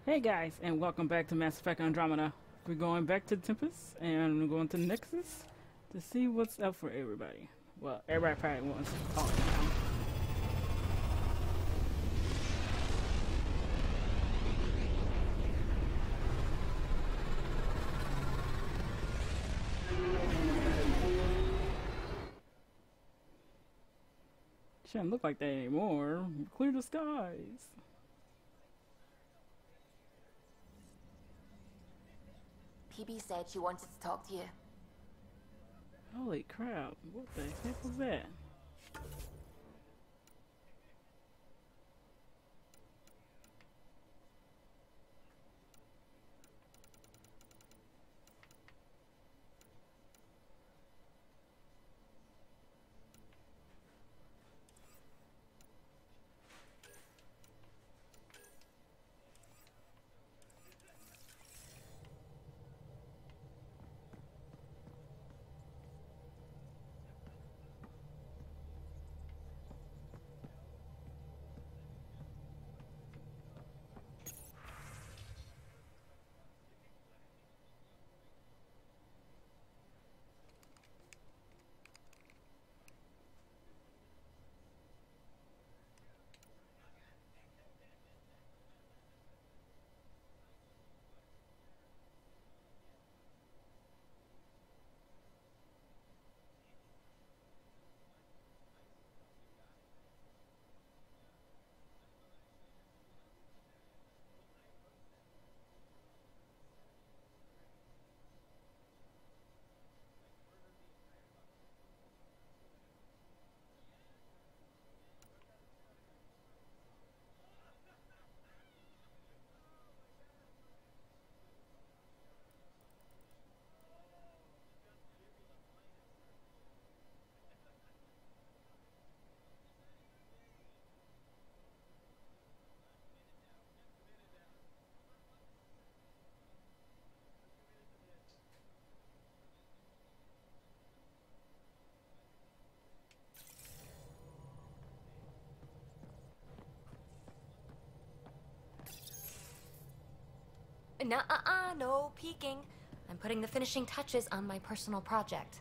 Hey guys, and welcome back to Mass Effect Andromeda. We're going back to Tempest, and we're going to Nexus to see what's up for everybody. Well, everybody probably wants to talk now. Shouldn't look like that anymore. Clear the skies. PeeBee's said she wanted to talk to you. Holy crap, what the heck was that? No peeking. I'm putting the finishing touches on my personal project.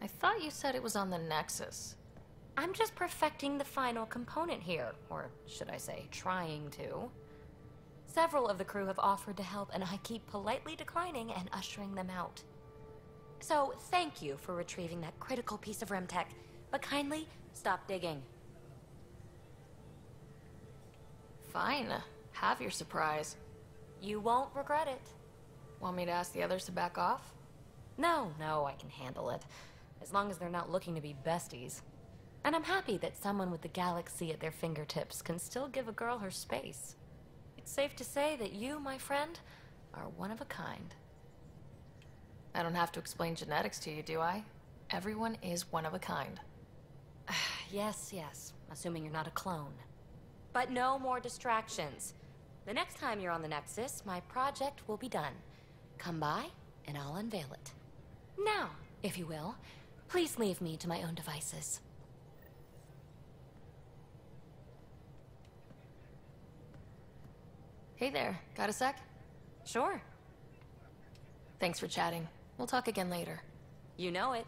I thought you said it was on the Nexus. I'm just perfecting the final component here, or should I say, trying to. Several of the crew have offered to help, and I keep politely declining and ushering them out. So, thank you for retrieving that critical piece of Remtech, but kindly stop digging. Fine. Have your surprise. You won't regret it. Want me to ask the others to back off? No, I can handle it. As long as they're not looking to be besties. And I'm happy that someone with the galaxy at their fingertips can still give a girl her space. It's safe to say that you, my friend, are one of a kind. I don't have to explain genetics to you, do I? Everyone is one of a kind. Yes, assuming you're not a clone. But no more distractions. The next time you're on the Nexus, my project will be done. Come by, and I'll unveil it. Now, if you will, please leave me to my own devices. Hey there, got a sec? Sure. Thanks for chatting. We'll talk again later. You know it.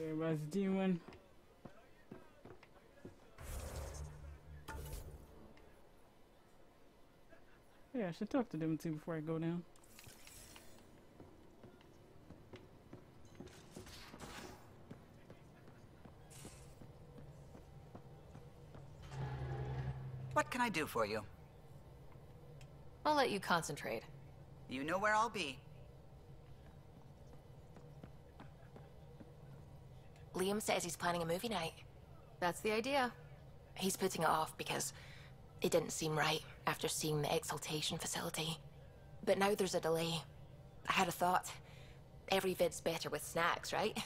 Everybody's doing. Yeah, I should talk to them too before I go down. What can I do for you? I'll let you concentrate. You know where I'll be. Liam says he's planning a movie night. That's the idea. He's putting it off because it didn't seem right after seeing the exaltation facility. But now there's a delay. I had a thought. Every vid's better with snacks, right?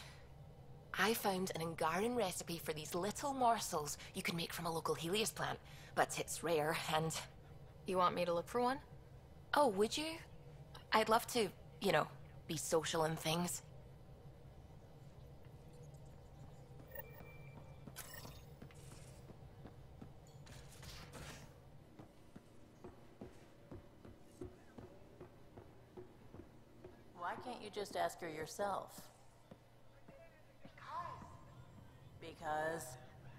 I found an Angaran recipe for these little morsels you can make from a local Helios plant, but it's rare and... You want me to look for one? Oh, would you? I'd love to, be social and things. can't you just ask her yourself? Because?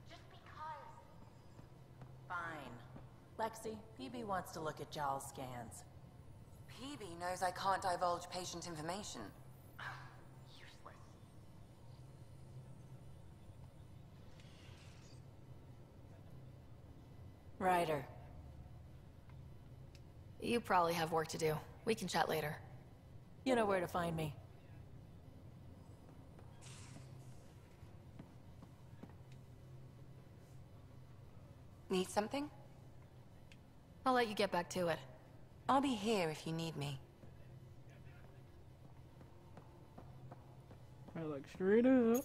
Just because. Fine. Lexi, PeeBee wants to look at Jaw's scans. PeeBee knows I can't divulge patient information. Useless. Ryder. You probably have work to do. We can chat later. You know where to find me. Need something? I'll let you get back to it. I'll be here if you need me. I like straight up.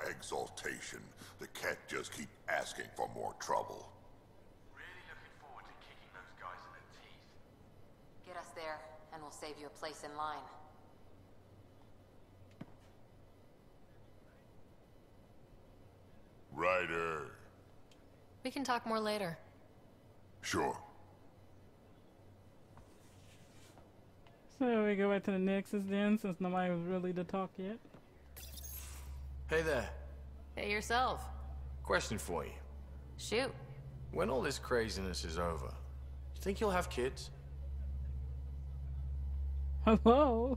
Exaltation. The cat just keep asking for more trouble. Really looking forward to kicking those guys in the teeth. Get us there, and we'll save you a place in line. Ryder. We can talk more later. Sure. So we go back to the Nexus then, since nobody was really to talk yet. Hey there. Hey yourself. Question for you. Shoot. When all this craziness is over, you think you'll have kids? Hello?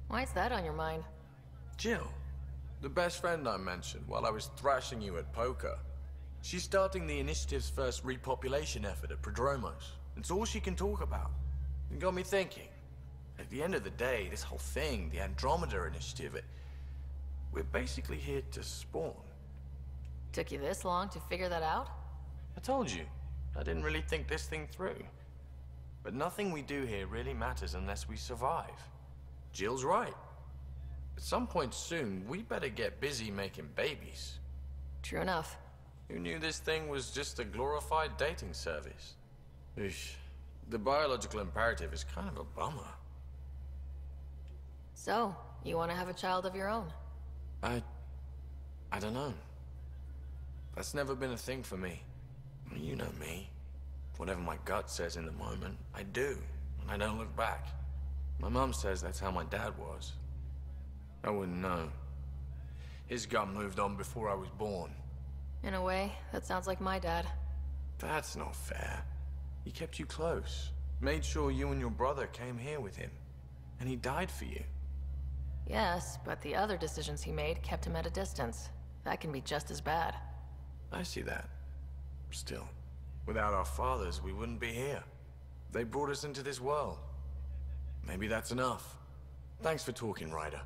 Why is that on your mind? Jill, the best friend I mentioned while I was thrashing you at poker. She's starting the initiative's first repopulation effort at Prodromos. It's all she can talk about. It got me thinking. At the end of the day, this whole thing, the Andromeda initiative, we're basically here to spawn. Took you this long to figure that out? I told you, I didn't really think this thing through. But nothing we do here really matters unless we survive. Jill's right. At some point soon, we better get busy making babies. True enough. Who knew this thing was just a glorified dating service? Eesh. The biological imperative is kind of a bummer. So, you want to have a child of your own? I don't know. That's never been a thing for me. You know me. Whatever my gut says in the moment, I do, and I don't look back. My mom says that's how my dad was. I wouldn't know. His gut moved on before I was born. In a way, that sounds like my dad. That's not fair. He kept you close. Made sure you and your brother came here with him. And he died for you. Yes, but the other decisions he made kept him at a distance. That can be just as bad. I see that. Still, without our fathers, we wouldn't be here. They brought us into this world. Maybe that's enough. Thanks for talking, Ryder.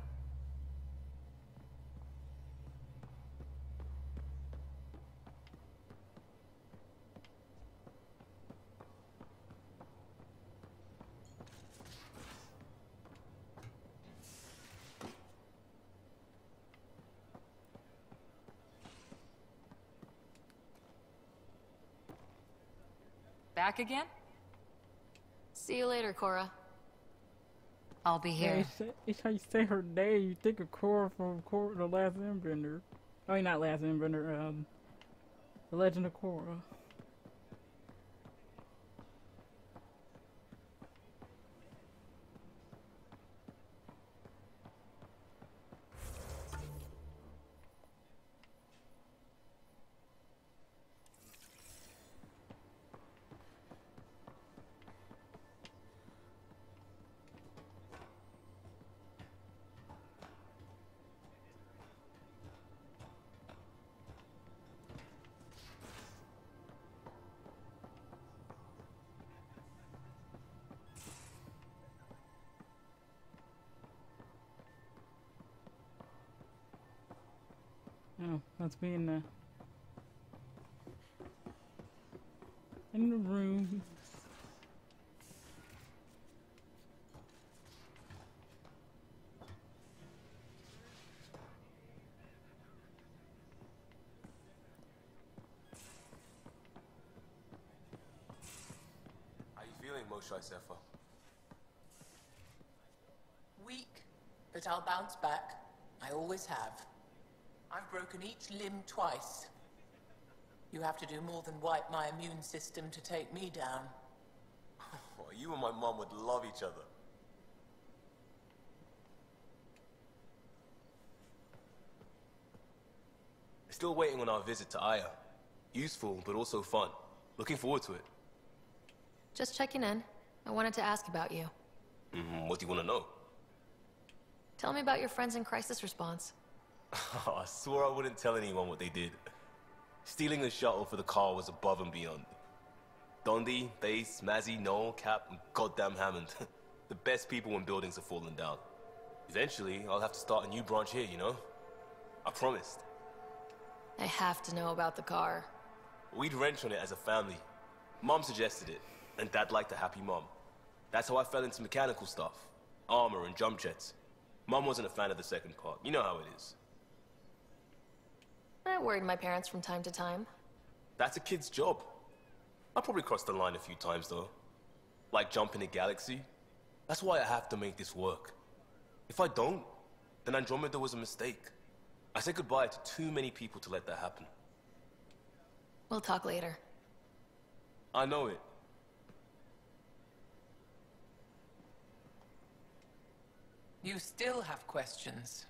Back again? See you later, Cora. I'll be here. Yeah, it's how you say her name. You think of Cora from the last Airbender. Oh, not last Airbender. The Legend of Korra. Oh, that's me in the room. How you feeling, Moshe Sefer? Weak, but I'll bounce back. I always have. I've broken each limb twice. You have to do more than wipe my immune system to take me down. Oh, you and my mom would love each other. Still waiting on our visit to Aya. Useful, but also fun. Looking forward to it. Just checking in. I wanted to ask about you. What do you want to know? Tell me about your friends in crisis response. I swore I wouldn't tell anyone what they did. Stealing the shuttle for the car was above and beyond. Dondi, Base, Mazzy, Noel, Cap, and goddamn Hammond. The best people when buildings have fallen down. Eventually, I'll have to start a new branch here, you know? I promised. I have to know about the car. We'd wrench on it as a family. Mom suggested it, and Dad liked a happy mom. That's how I fell into mechanical stuff. Armor and jump jets. Mom wasn't a fan of the second part. You know how it is. I worried my parents from time to time. That's a kid's job. I probably crossed the line a few times, though. Like jumping a galaxy. That's why I have to make this work. If I don't, then Andromeda was a mistake. I said goodbye to too many people to let that happen. We'll talk later. I know it. You still have questions.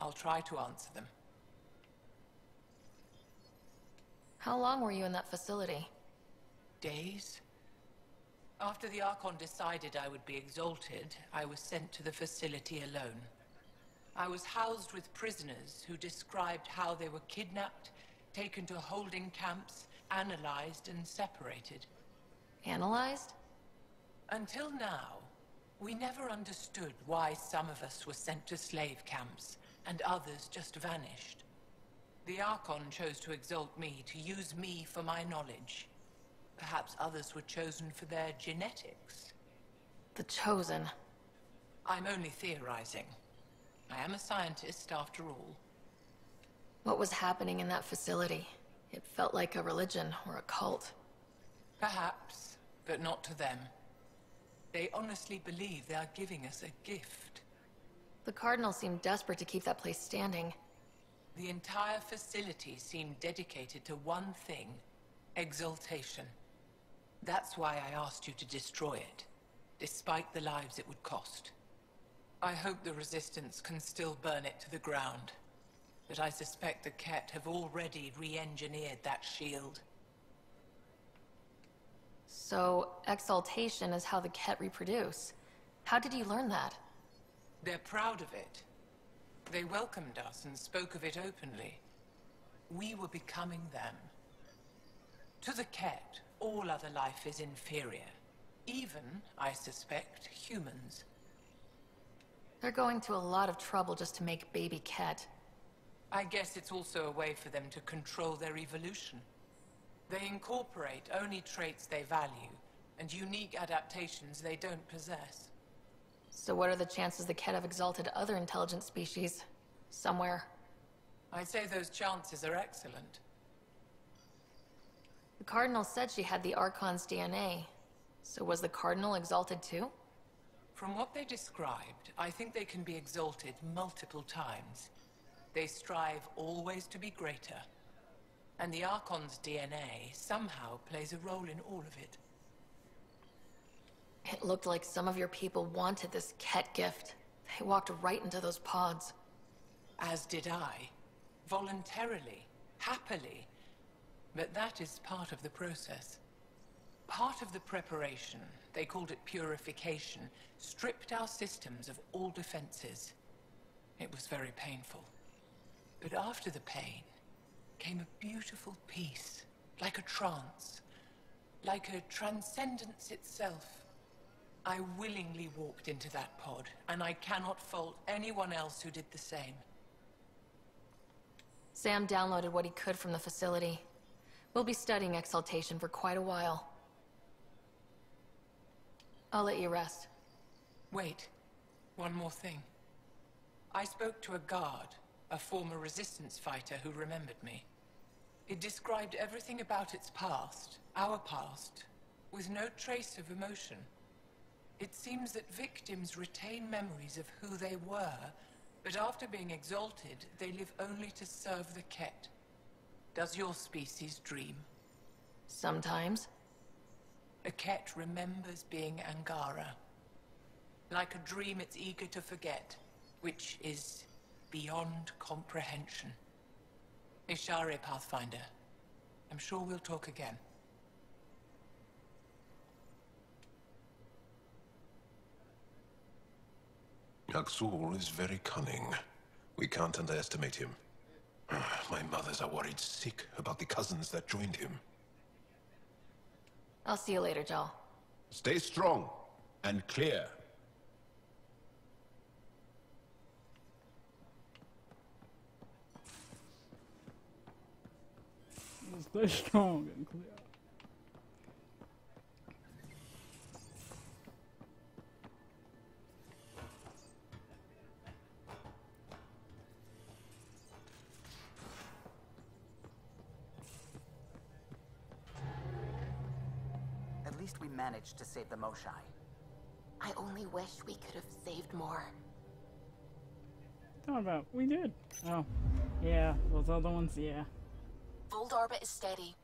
I'll try to answer them. How long were you in that facility? Days? After the Archon decided I would be exalted, I was sent to the facility alone. I was housed with prisoners who described how they were kidnapped, taken to holding camps, analyzed and separated. Analyzed? Until now, we never understood why some of us were sent to slave camps and others just vanished. The Archon chose to exalt me, to use me for my knowledge. Perhaps others were chosen for their genetics. The Chosen. I'm only theorizing. I am a scientist, after all. What was happening in that facility? It felt like a religion or a cult. Perhaps, but not to them. They honestly believe they are giving us a gift. The Cardinal seemed desperate to keep that place standing. The entire facility seemed dedicated to one thing: exaltation. That's why I asked you to destroy it, despite the lives it would cost. I hope the Resistance can still burn it to the ground, but I suspect the Ket have already re-engineered that shield. So, exaltation is how the Ket reproduce. How did you learn that? They're proud of it. They welcomed us and spoke of it openly. We were becoming them. To the Ket, all other life is inferior. Even, I suspect, humans. They're going to a lot of trouble just to make baby Ket. I guess it's also a way for them to control their evolution. They incorporate only traits they value, and unique adaptations they don't possess. So what are the chances the Ket have exalted other intelligent species? Somewhere. I'd say those chances are excellent. The Cardinal said she had the Archon's DNA. So was the Cardinal exalted too? From what they described, I think they can be exalted multiple times. They strive always to be greater. And the Archon's DNA somehow plays a role in all of it. It looked like some of your people wanted this Ket gift. They walked right into those pods. As did I. Voluntarily. Happily. But that is part of the process. Part of the preparation, they called it purification, stripped our systems of all defenses. It was very painful. But after the pain came a beautiful peace, like a trance, like a transcendence itself. I willingly walked into that pod, and I cannot fault anyone else who did the same. Sam downloaded what he could from the facility. We'll be studying exaltation for quite a while. I'll let you rest. Wait, one more thing. I spoke to a guard, a former resistance fighter who remembered me. It described everything about its past, our past, with no trace of emotion. It seems that victims retain memories of who they were, but after being exalted, they live only to serve the Ket. Does your species dream? Sometimes. A Ket remembers being Angara. Like a dream it's eager to forget, which is beyond comprehension. Ishare, Pathfinder. I'm sure we'll talk again. Yaksul is very cunning. We can't underestimate him. My mothers are worried sick about the cousins that joined him. I'll see you later, Jal. Stay strong and clear. Stay strong and clear. At least we managed to save the Moshai. I only wish we could have saved more. Talking about, we did. Oh, yeah, those other ones, yeah. Fold orbit is steady.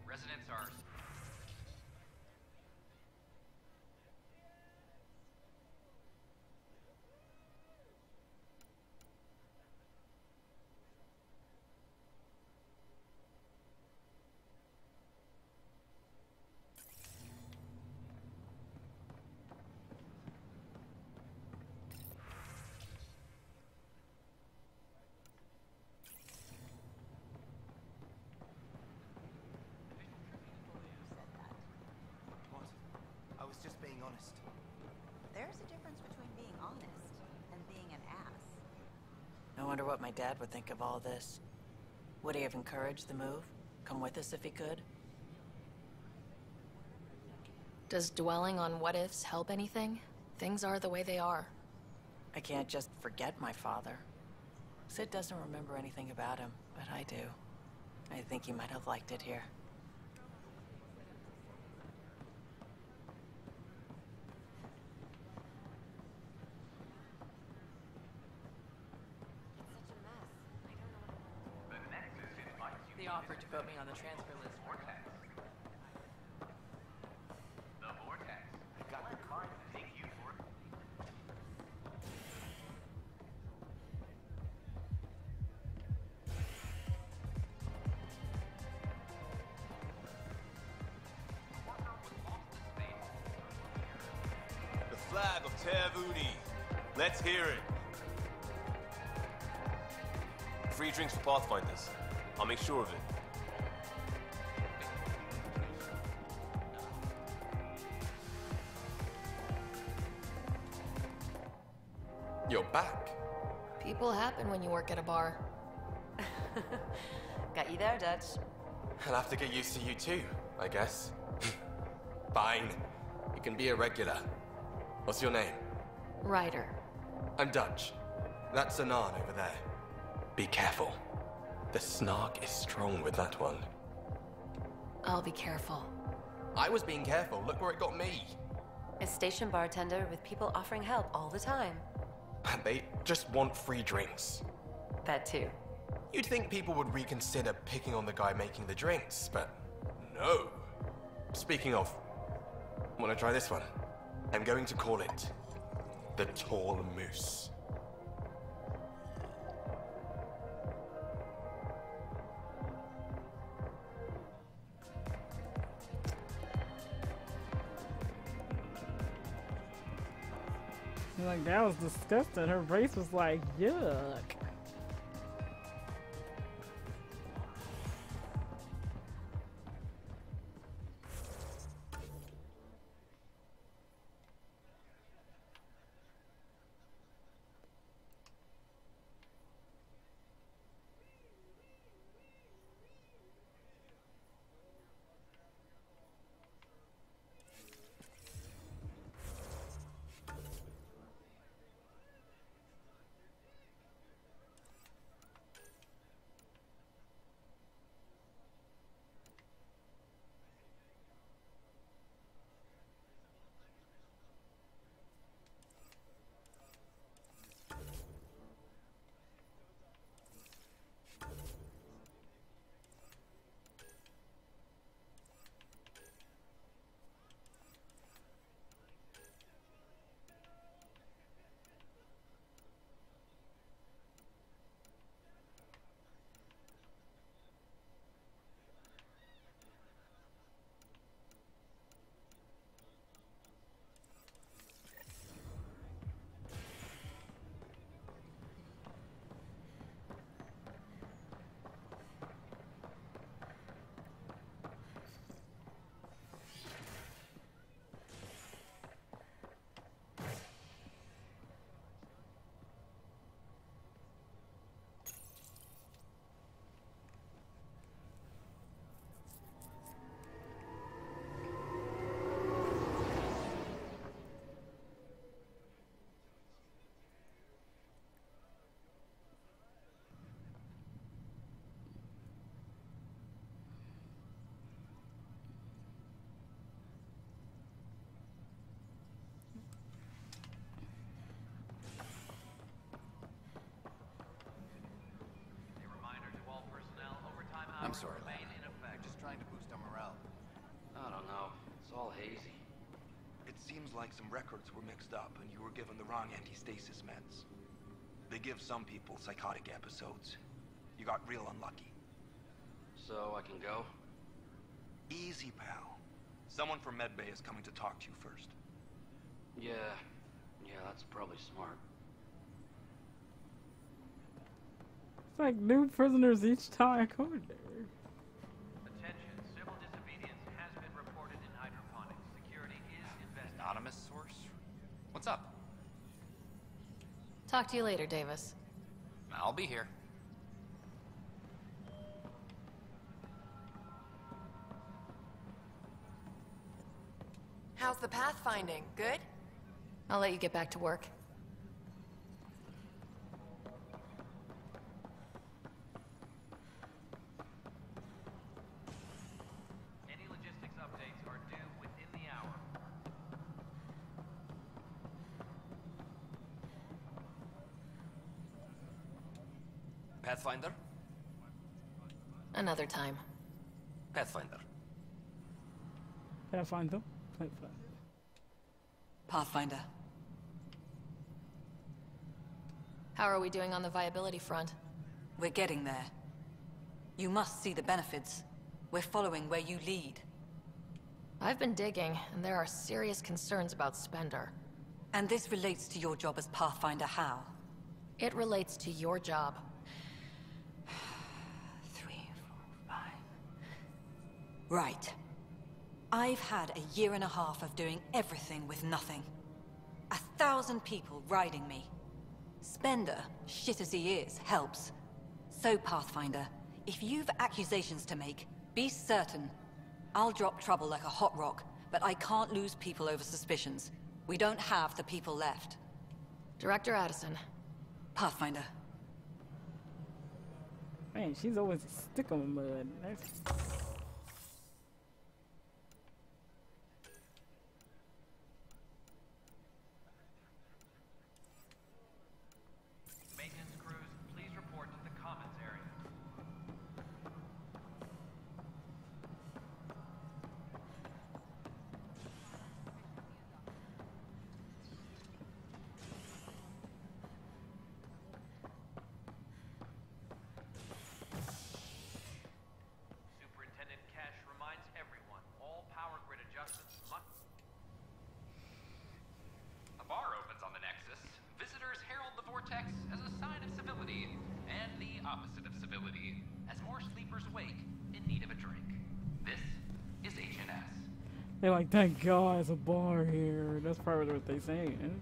Residents are... I was just being honest. There's a difference between being honest and being an ass. I wonder what my dad would think of all this. Would he have encouraged the move? Come with us if he could? Does dwelling on what-ifs help anything? Things are the way they are. I can't just forget my father. Sid doesn't remember anything about him, but I do. I think he might have liked it here. They offered to put me on the transfer list. The Vortex. I got the card to thank you for it. The flag of Tervudi. Let's hear it. Free drinks for Pathfinders. I'll make sure of it. You're back. People happen when you work at a bar. Got you there, Dutch. I'll have to get used to you too, I guess. Fine. You can be a regular. What's your name? Ryder. I'm Dutch. That's Anan over there. Be careful. The snark is strong with that one. I'll be careful. I was being careful. Look where it got me. A station bartender with people offering help all the time. They just want free drinks. That too. You'd think people would reconsider picking on the guy making the drinks, but no. Speaking of, wanna try this one? I'm going to call it the Tall Moose. Like, that was disgusting. Her face was like, yuck. I'm sorry. Just trying to boost our morale. I don't know. It's all hazy. It seems like some records were mixed up and you were given the wrong anti-stasis meds. They give some people psychotic episodes. You got real unlucky. So I can go? Easy, pal. Someone from Medbay is coming to talk to you first. Yeah, that's probably smart. It's like new prisoners each time I go there. Attention, civil disobedience has been reported in hydroponics. Security is investigated. Anonymous source? What's up? Talk to you later, Davis. I'll be here. How's the pathfinding? Good? I'll let you get back to work. Any logistics updates are due within the hour. Pathfinder? Another time. Pathfinder. Pathfinder. Pathfinder. How are we doing on the viability front? We're getting there. You must see the benefits. We're following where you lead. I've been digging, and there are serious concerns about Spender. And this relates to your job as Pathfinder how? It relates to your job. 3, 4, 5... Right. I've had a year and a half of doing everything with nothing. 1,000 people riding me. Spender, shit as he is, helps. So, Pathfinder, if you've accusations to make, be certain. I'll drop trouble like a hot rock, but I can't lose people over suspicions. We don't have the people left. Director Addison. Pathfinder. Man, she's always a stick on mud. That's... Maintenance crews, please report to the commons area. Superintendent Cash reminds everyone, all power grid adjustments must... A bar opens on the Nexus. Visitors herald the vortex as a sign of civility, and the opposite of civility, as more sleepers awake in need of a drink. This is HNS. They're like, thank God it's a bar here. That's probably what they saying.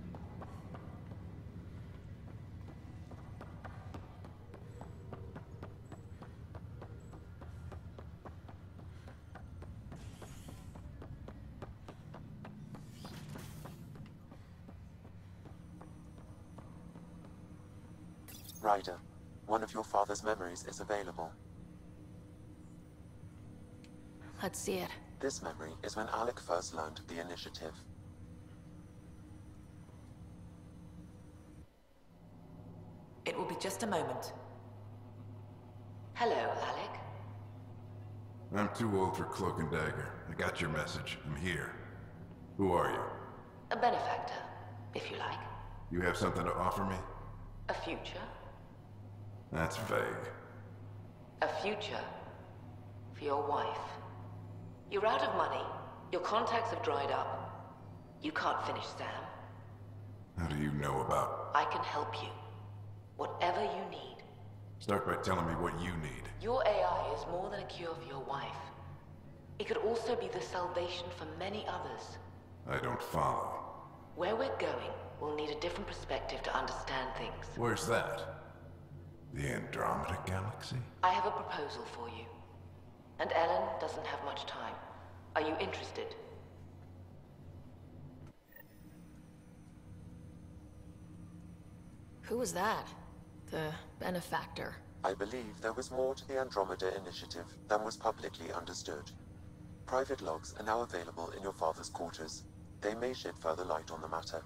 Ryder, one of your father's memories is available. Let's see it. This memory is when Alec first learned the initiative. It will be just a moment. Hello, Alec. I'm too old for cloak and dagger. I got your message. I'm here. Who are you? A benefactor, if you like. You have something to offer me? A future. That's vague. A future for your wife. You're out of money. Your contacts have dried up. You can't finish Sam. How do you know about... I can help you. Whatever you need. Start by telling me what you need. Your AI is more than a cure for your wife. It could also be the salvation for many others. I don't follow. Where we're going, we'll need a different perspective to understand things. Where's that? The Andromeda Galaxy? I have a proposal for you. And Ellen doesn't have much time. Are you interested? Who was that? The benefactor. I believe there was more to the Andromeda initiative than was publicly understood. Private logs are now available in your father's quarters. They may shed further light on the matter.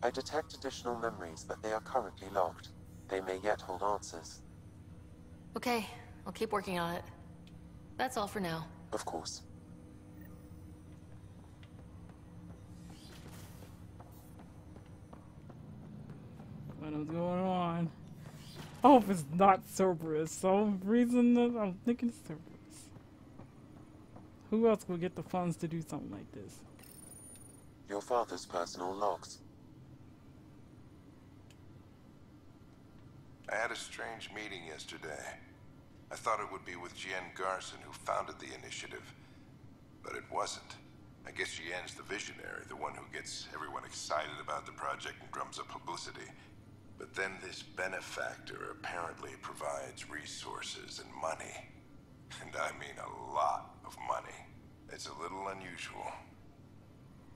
I detect additional memories, but they are currently logged. They may yet hold answers. Okay, I'll keep working on it. That's all for now. Of course. What is going on? I hope it's not Cerberus. Some reason that I'm thinking it's Cerberus. Who else will get the funds to do something like this? Your father's personal logs. I had a strange meeting yesterday. I thought it would be with Jien Garson, who founded the initiative. But it wasn't. I guess Jien's the visionary, the one who gets everyone excited about the project and drums up publicity. But then this benefactor apparently provides resources and money. And I mean a lot of money. It's a little unusual.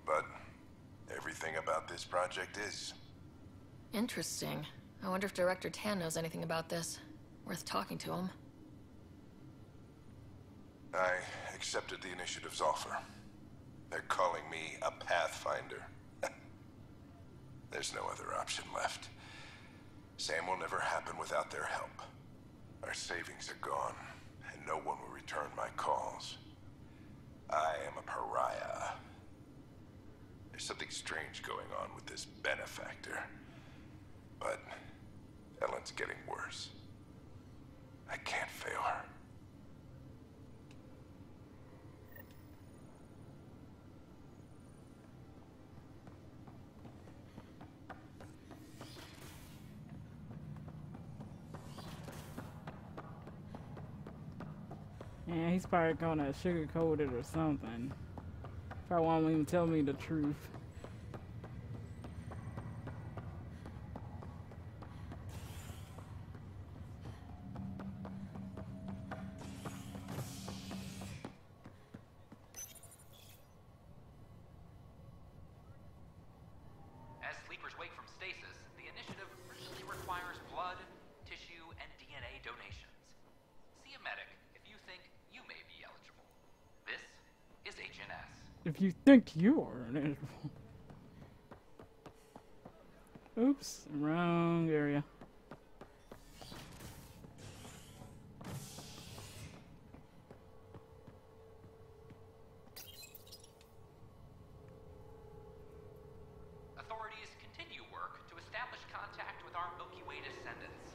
But everything about this project is. Interesting. I wonder if Director Tan knows anything about this. Worth talking to him. I accepted the initiative's offer. They're calling me a Pathfinder. There's no other option left. Sam will never happen without their help. Our savings are gone, and no one will return my calls. I am a pariah. There's something strange going on with this benefactor. But Ellen's getting worse. I can't fail her. Yeah, he's probably gonna sugarcoat it or something. Probably won't even tell me the truth. As sleepers wake from stasis, the initiative urgently requires blood, tissue, and DNA donations. If you think you are an animal. Oops, wrong area. Authorities continue work to establish contact with our Milky Way descendants.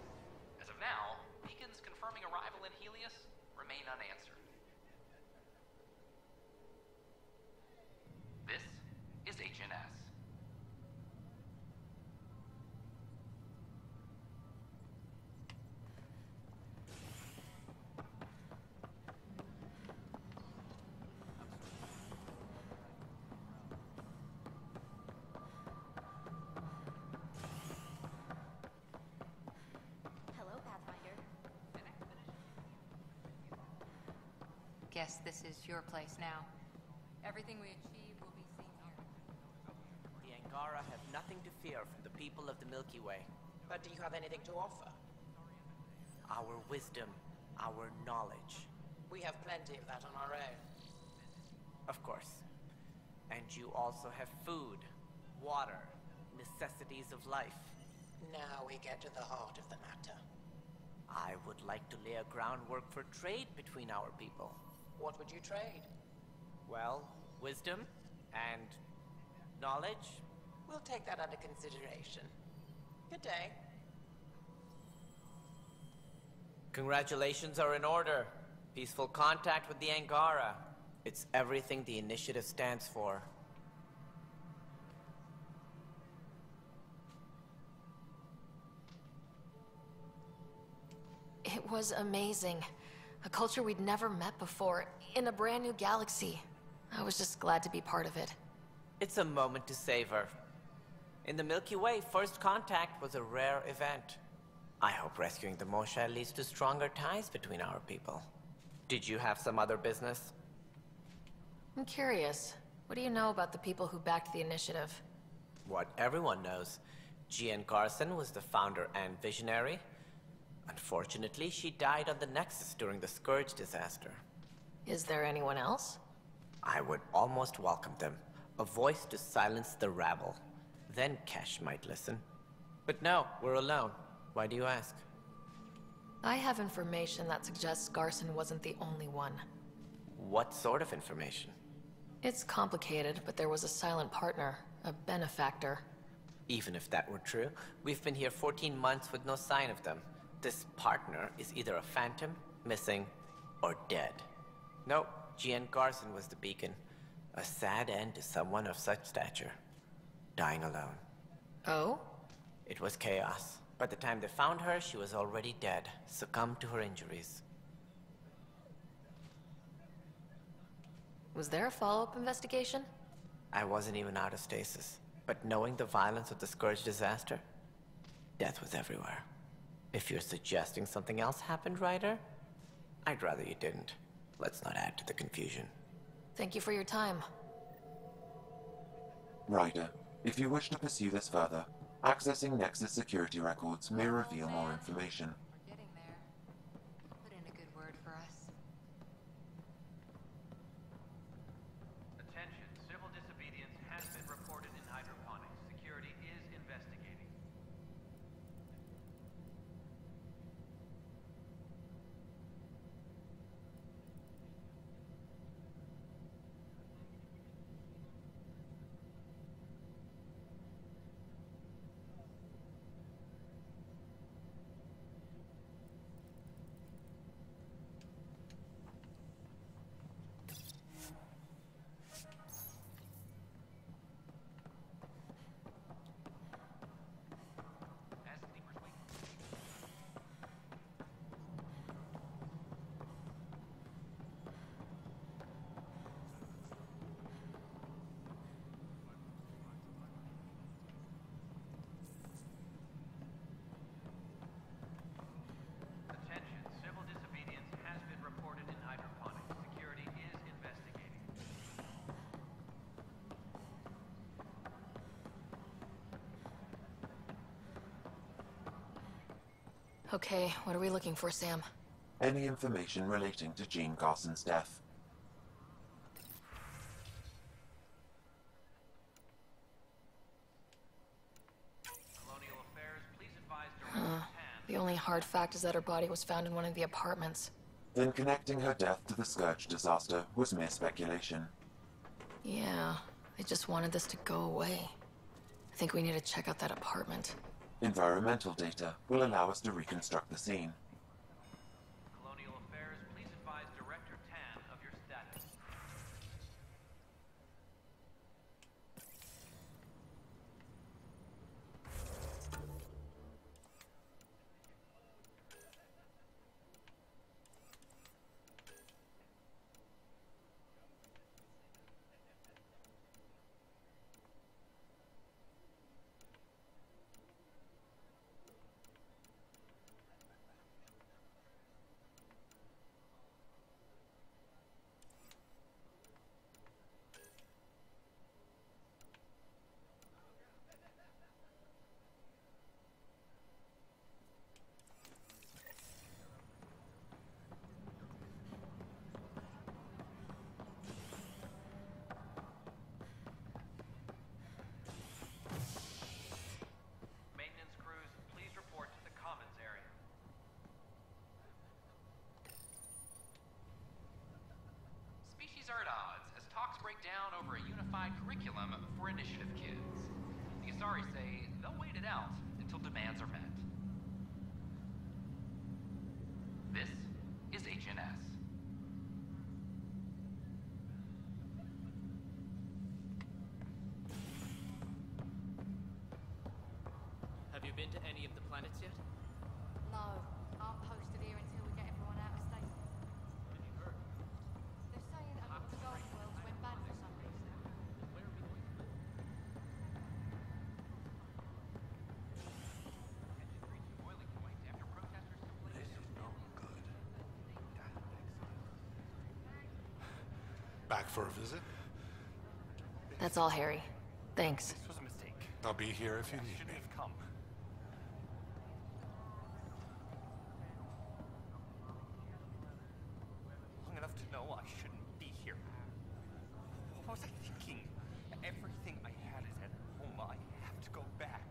As of now, beacons confirming arrival in Helios remain unanswered. This is HNS. Hello, Pathfinder. Guess this is your place now. Everything we achieve will be seen here. The Angara have nothing to fear from the people of the Milky Way. But do you have anything to offer? Our wisdom, our knowledge. We have plenty of that on our own. Of course. And you also have food, water, necessities of life. Now we get to the heart of the matter. I would like to lay a groundwork for trade between our people. What would you trade? Well, wisdom and knowledge. We'll take that under consideration. Good day. Congratulations are in order. Peaceful contact with the Angara. It's everything the initiative stands for. It was amazing. A culture we'd never met before, in a brand new galaxy. I was just glad to be part of it. It's a moment to savor. In the Milky Way, first contact was a rare event. I hope rescuing the Mosha leads to stronger ties between our people. Did you have some other business? I'm curious. What do you know about the people who backed the initiative? What everyone knows. Jean Garson was the founder and visionary. Unfortunately, she died on the Nexus during the Scourge disaster. Is there anyone else? I would almost welcome them. A voice to silence the rabble. Then Kesh might listen. But no, we're alone. Why do you ask? I have information that suggests Garson wasn't the only one. What sort of information? It's complicated, but there was a silent partner, a benefactor. Even if that were true, we've been here 14 months with no sign of them. This partner is either a phantom, missing, or dead. Nope, Jean Garson was the beacon. A sad end to someone of such stature. Dying alone. Oh? It was chaos. By the time they found her, she was already dead, succumbed to her injuries. Was there a follow-up investigation? I wasn't even out of stasis. But knowing the violence of the Scourge disaster, death was everywhere. If you're suggesting something else happened, Ryder, I'd rather you didn't. Let's not add to the confusion. Thank you for your time. Ryder, if you wish to pursue this further, accessing Nexus security records may reveal more information. We're getting there. Put in a good word for us. Attention, civil disobedience has been reported in hydroponics. Security is investigating. Okay, what are we looking for, Sam? Any information relating to Jean Carson's death. only hard fact is that her body was found in one of the apartments. Then connecting her death to the Scourge disaster was mere speculation. Yeah, they just wanted this to go away. I think we need to check out that apartment. Environmental data will allow us to reconstruct the scene. Colonial Affairs, please advise Director Tan of your status. Maintenance crews, please report to the commons area. Species are at odds as talks break down over a unified curriculum for initiative kids. The Asari say they'll wait it out until demands are met. This is HNS. Have you been to any of the planets yet? No, I'm posted here until we get everyone out of station. They're saying a couple of golf wells went bad for some reason. This is no good. Back for a visit? That's all, Harry. Thanks. This was a mistake. I'll be here if you need me. Come. Long enough to know I shouldn't be here. What was I thinking? Everything I had is at home. I have to go back.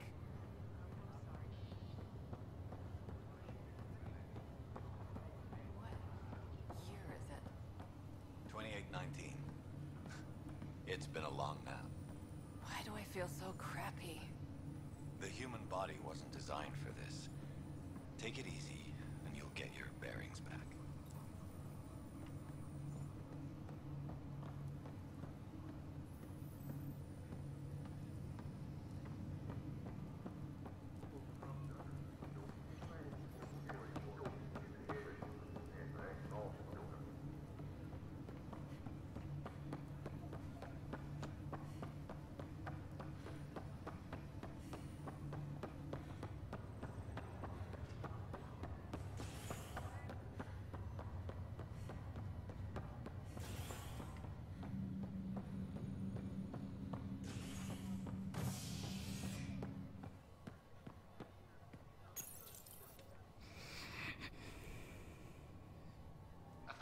What year is it? 2819. It's been a long nap. Why do I feel so crappy? The human body wasn't designed for this. Take it easy, and you'll get your bearings back.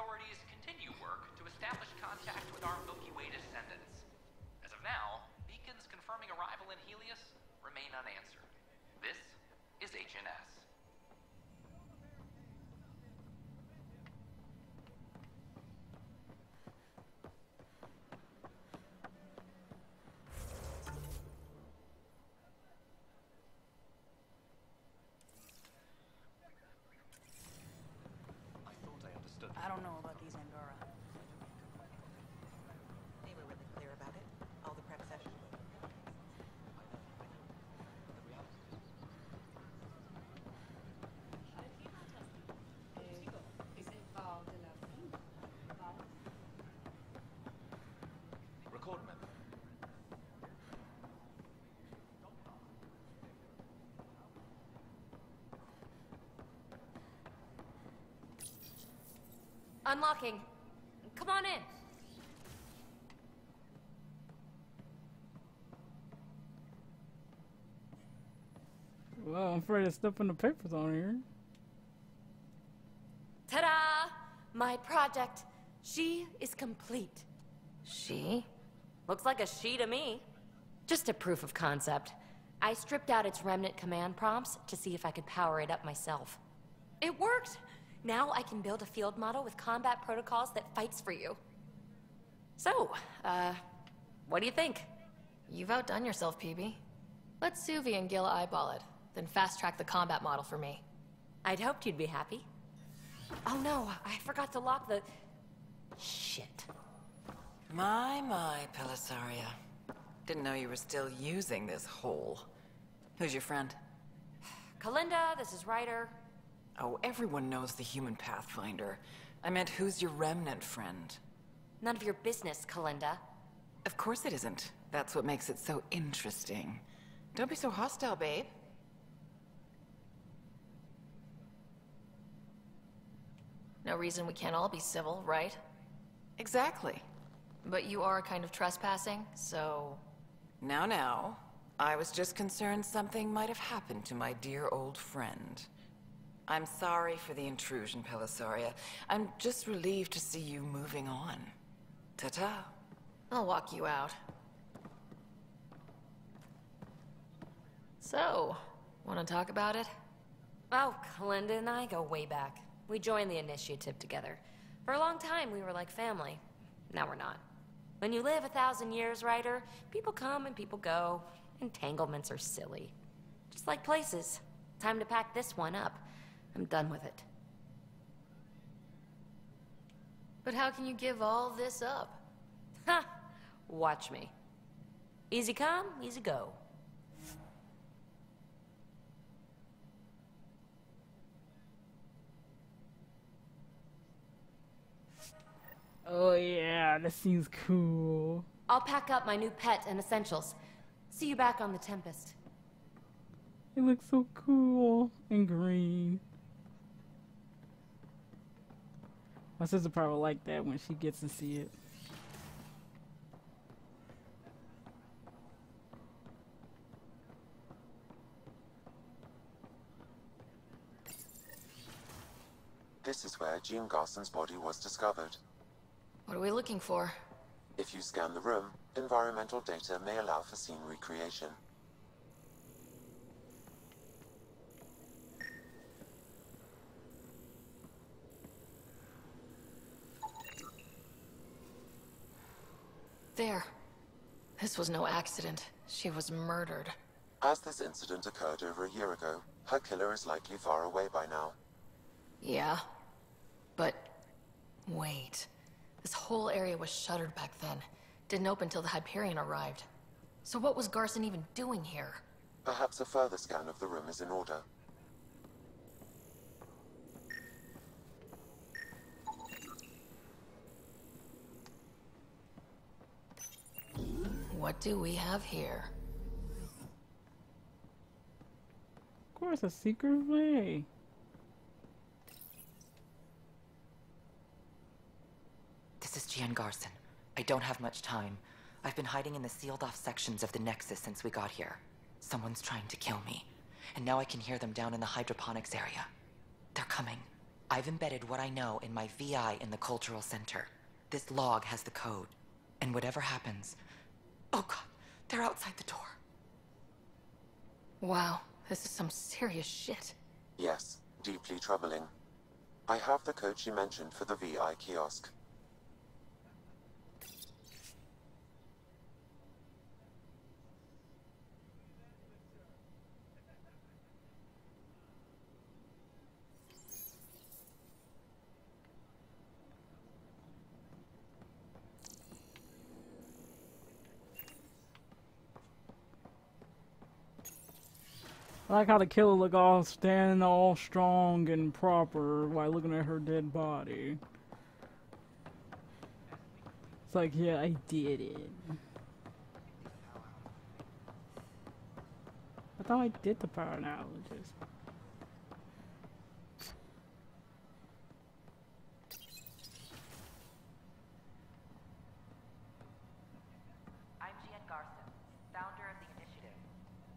Authorities continue work to establish contact with our Milky Way descendants. As of now, beacons confirming arrival in Helios remain unanswered. This is HNS. I thought I understood. I don't know about these Angora. They were really clear about it. All the prep sessions. Record method. Unlocking. Come on in. Well, I'm afraid to step in the papers on here. Ta-da! My project. She is complete. She? Looks like a she to me. Just a proof of concept. I stripped out its remnant command prompts to see if I could power it up myself. It worked! Now I can build a field model with combat protocols that fights for you. So, what do you think? You've outdone yourself, PeeBee. Let Suvi and Gil eyeball it, then fast-track the combat model for me. I'd hoped you'd be happy. Oh no, I forgot to lock the... Shit. My, Pelisaria. Didn't know you were still using this hole. Who's your friend? Kalinda, this is Ryder. Oh, everyone knows the human Pathfinder. I meant, who's your remnant friend? None of your business, Kalinda. Of course it isn't. That's what makes it so interesting. Don't be so hostile, babe. No reason we can't all be civil, right? Exactly. But you are kind of trespassing, so... Now. I was just concerned something might have happened to my dear old friend. I'm sorry for the intrusion, Pelisaria. I'm just relieved to see you moving on. Ta-ta. I'll walk you out. So, want to talk about it? Oh, Kalinda and I go way back. We joined the initiative together. For a long time, we were like family. Now we're not. When you live 1,000 years, Ryder, people come and people go. Entanglements are silly. Just like places. Time to pack this one up. I'm done with it. But how can you give all this up? Ha! Watch me. Easy come, easy go. Oh yeah, this seems cool. I'll pack up my new pet and essentials. See you back on the Tempest. It looks so cool and green. My sister probably will like that when she gets to see it. This is where Jean Garson's body was discovered. What are we looking for? If you scan the room, environmental data may allow for scene recreation. There. This was no accident. She was murdered. As this incident occurred over a year ago, her killer is likely far away by now. Yeah. But... wait. This whole area was shuttered back then. Didn't open till the Hyperion arrived. So what was Garson even doing here? Perhaps a further scan of the room is in order. What do we have here? Of course, a secret way. This is Jean Garson. I don't have much time. I've been hiding in the sealed-off sections of the Nexus since we got here. Someone's trying to kill me. And now I can hear them down in the hydroponics area. They're coming. I've embedded what I know in my VI in the Cultural Center. This log has the code. And whatever happens... Oh god, they're outside the door. Wow, this is some serious shit. Yes, deeply troubling. I have the code she mentioned for the VI kiosk. I like how the killer look all standing all strong and proper while looking at her dead body. It's like, yeah, I did it. I thought I did the power analysis. I'm Jean Garson, founder of the initiative.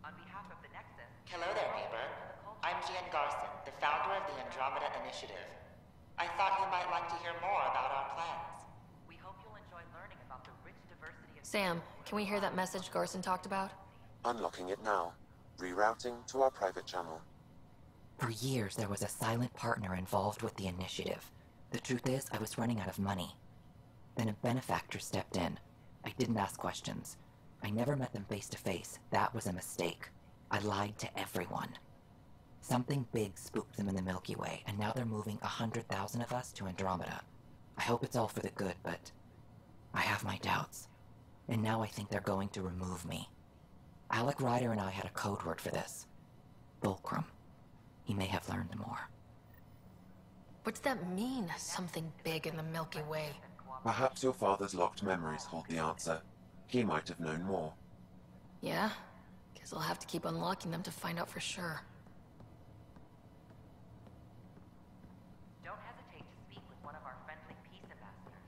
On behalf of the Nexus... Hello there, neighbor. I'm Jean Garson, the founder of the Andromeda Initiative. I thought you might like to hear more about our plans. We hope you'll enjoy learning about the rich diversity of... Sam, can we hear that message Garson talked about? Unlocking it now. Rerouting to our private channel. For years, there was a silent partner involved with the initiative. The truth is, I was running out of money. Then a benefactor stepped in. I didn't ask questions. I never met them face to face. That was a mistake. I lied to everyone. Something big spooked them in the Milky Way, and now they're moving 100,000 of us to Andromeda. I hope it's all for the good, but I have my doubts. And now I think they're going to remove me. Alec Ryder and I had a code word for this. Fulcrum. He may have learned more. What's that mean, something big in the Milky Way? Perhaps your father's locked memories hold the answer. He might have known more. Yeah? Guess I'll have to keep unlocking them to find out for sure. Don't hesitate to speak with one of our friendly peace ambassadors.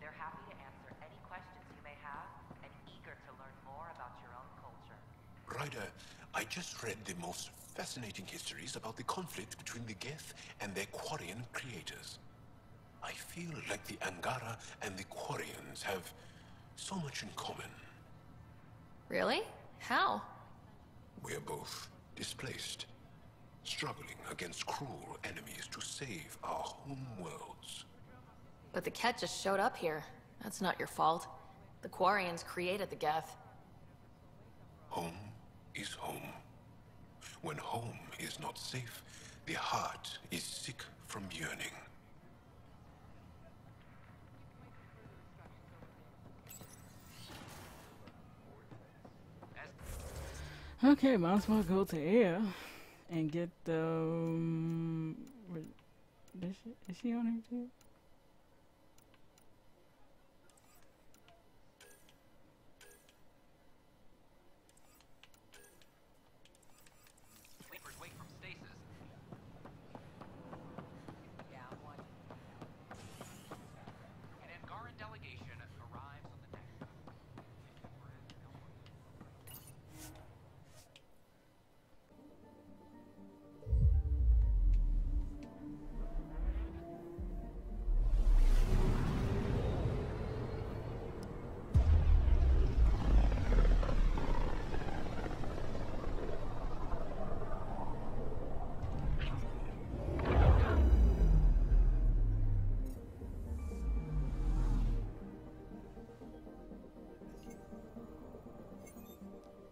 They're happy to answer any questions you may have and eager to learn more about your own culture. Ryder, I just read the most fascinating histories about the conflict between the Geth and their Quarian creators. I feel like the Angara and the Quarians have so much in common. Really? How? We're both displaced, struggling against cruel enemies to save our home worlds. But the Ket just showed up here. That's not your fault. The Quarians created the Geth. Home is home. When home is not safe, the heart is sick from yearning. Okay, might as well go to air and get the. Is she on here too? Sleepers wake from stasis. An Angaran delegation arrives on the deck.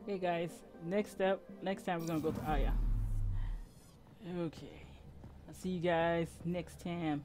Hey guys, next time we're gonna go to Aya. Okay, I'll see you guys next time.